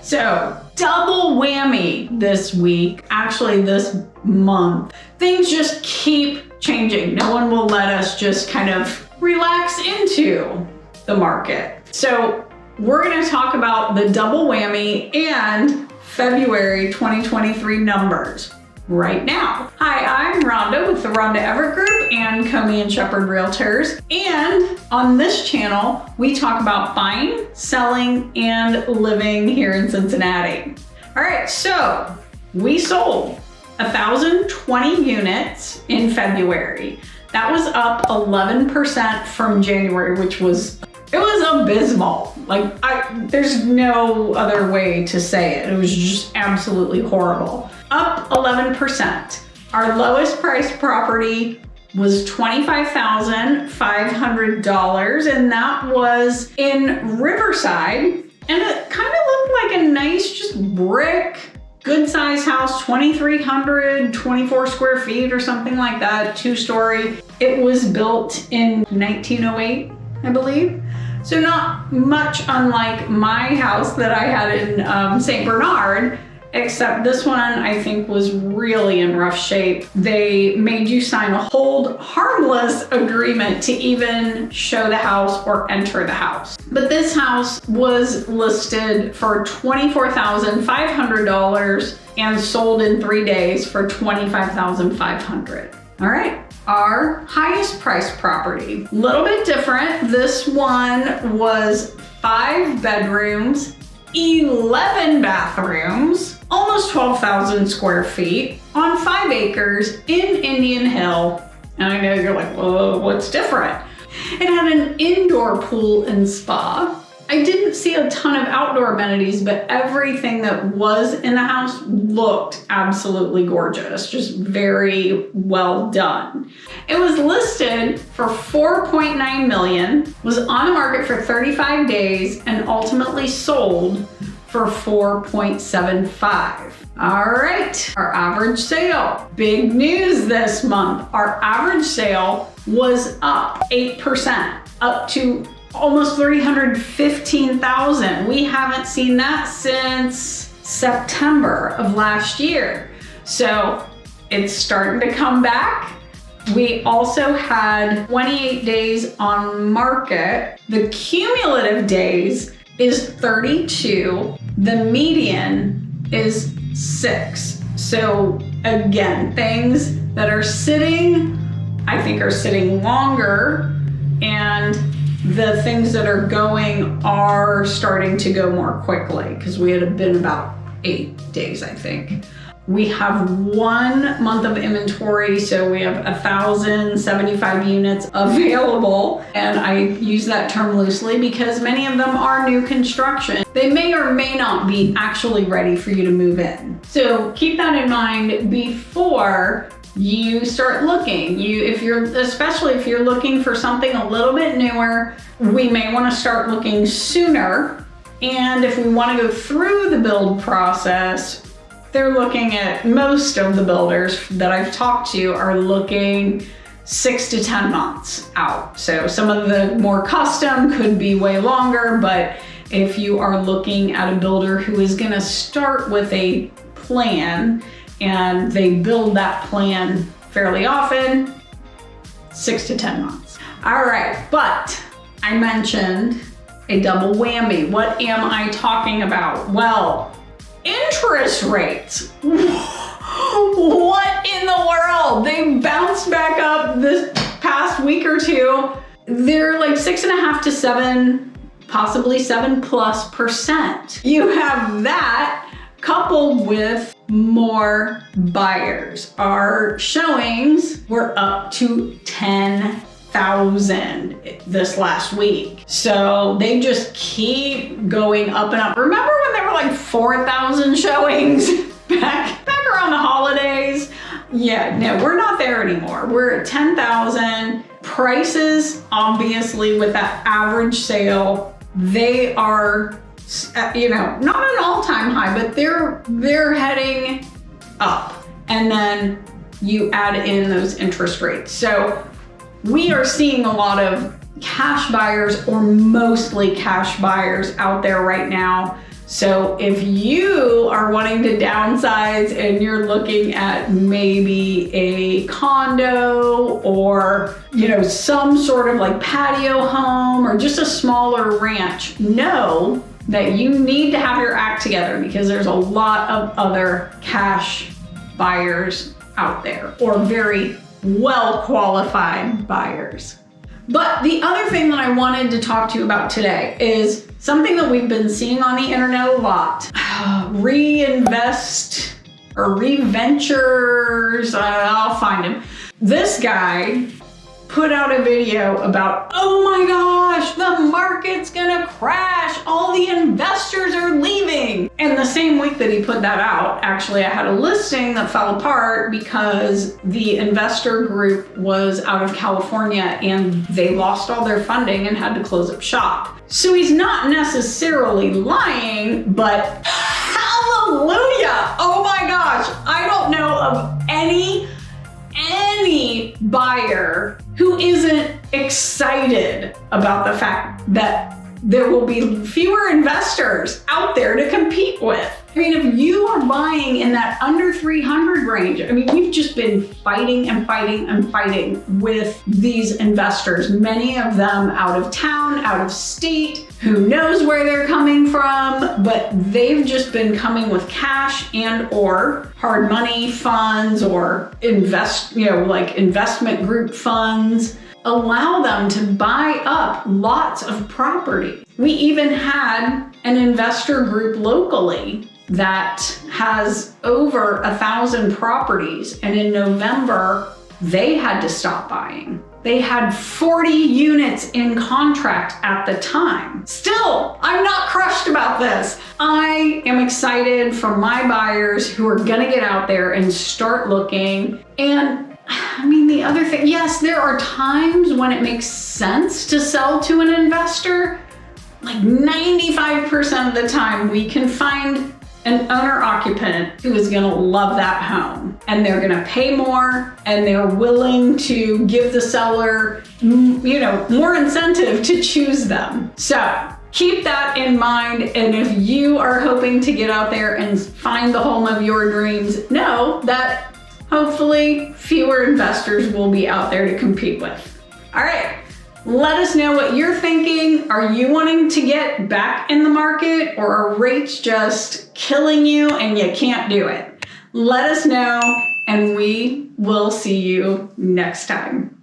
So double whammy this week, actually this month. Things just keep changing. No one will let us just kind of relax into the market. So we're gonna talk about the double whammy and February 2023 numbers right now. Hi, I'm Rhonda with the Rhonda Everett Group and Comey and Shepherd Realtors. And on this channel, we talk about buying, selling, and living here in Cincinnati. All right, so we sold 1,020 units in February. That was up 11% from January, which was abysmal. Like, there's no other way to say it. It was just absolutely horrible. Up 11%. Our lowest priced property was $25,500, and that was in Riverside. And it kind of looked like a nice, just brick, good size house, 2,300, 24 square feet or something like that, 2-story. It was built in 1908, I believe. So not much unlike my house that I had in St. Bernard, except this one I think was really in rough shape. They made you sign a hold harmless agreement to even show the house or enter the house. But this house was listed for $24,500 and sold in 3 days for $25,500. All right, our highest priced property, a little bit different. This one was 5 bedrooms, 11 bathrooms, almost 12,000 square feet on 5 acres in Indian Hill. And I know you're like, whoa, what's different? It had an indoor pool and spa. I didn't see a ton of outdoor amenities, but everything that was in the house looked absolutely gorgeous, just very well done. It was listed for $4.9 million, was on the market for 35 days, and ultimately sold for $4.75. All right, our average sale. Big news this month. Our average sale was up 8%, up to almost 315,000. We haven't seen that since September of last year. So it's starting to come back. We also had 28 days on market. The cumulative days is 32. The median is 6. So again, things that are sitting, I think are sitting longer, and the things that are going are starting to go more quickly because we had been about 8 days, I think. We have 1 month of inventory, so we have 1,075 units available. And I use that term loosely because many of them are new construction. They may or may not be actually ready for you to move in. So keep that in mind before you start looking. Especially if you're looking for something a little bit newer, we may want to start looking sooner. And if we want to go through the build process, they're looking at, most of the builders that I've talked to are looking 6 to 10 months out. So some of the more custom could be way longer, but if you are looking at a builder who is going to start with a plan and they build that plan fairly often, 6 to 10 months. All right, but I mentioned a double whammy. What am I talking about? Well, interest rates. What in the world? They bounced back up this past week or two. They're like 6.5 to 7, possibly 7+%. You have that coupled with more buyers. Our showings were up to 10,000 this last week. So they just keep going up and up. Remember when there were like 4,000 showings back around the holidays? Yeah, no, we're not there anymore. We're at 10,000. Prices, obviously, with that average sale, they are, not an all-time high, but they're heading up. And then you add in those interest rates. So we are seeing a lot of cash buyers, or mostly cash buyers out there right now. So if you are wanting to downsize and you're looking at maybe a condo or, some sort of like patio home or just a smaller ranch, know that you need to have your act together because there's a lot of other cash buyers out there or very well qualified buyers. But the other thing that I wanted to talk to you about today is something that we've been seeing on the internet a lot. Reinvest or reventures, I'll find him. This guy put out a video about, oh my gosh, the market's gonna crash. All the investors are leaving. And the same week that he put that out, actually, I had a listing that fell apart because the investor group was out of California and they lost all their funding and had to close up shop. So he's not necessarily lying, but hallelujah. Oh my gosh. I don't know of any buyer who isn't excited about the fact that there will be fewer investors out there to compete with. I mean, if you are buying in that under 300 range, we've just been fighting and fighting and fighting with these investors, many of them out of town, out of state, who knows where they're coming from, but they've just been coming with cash and or hard money funds or investment group funds. Allow them to buy up lots of property. We even had an investor group locally that has over 1,000 properties, and in November, they had to stop buying. They had 40 units in contract at the time. Still, I'm not crushed about this. I am excited for my buyers who are gonna get out there and start looking. And the other thing, yes, there are times when it makes sense to sell to an investor. Like 95% of the time, we can find an owner-occupant who is gonna love that home and they're gonna pay more and they're willing to give the seller, more incentive to choose them. So keep that in mind. And if you are hoping to get out there and find the home of your dreams, know that hopefully fewer investors will be out there to compete with. All right. Let us know what you're thinking. Are you wanting to get back in the market, or are rates just killing you and you can't do it? Let us know, and we will see you next time.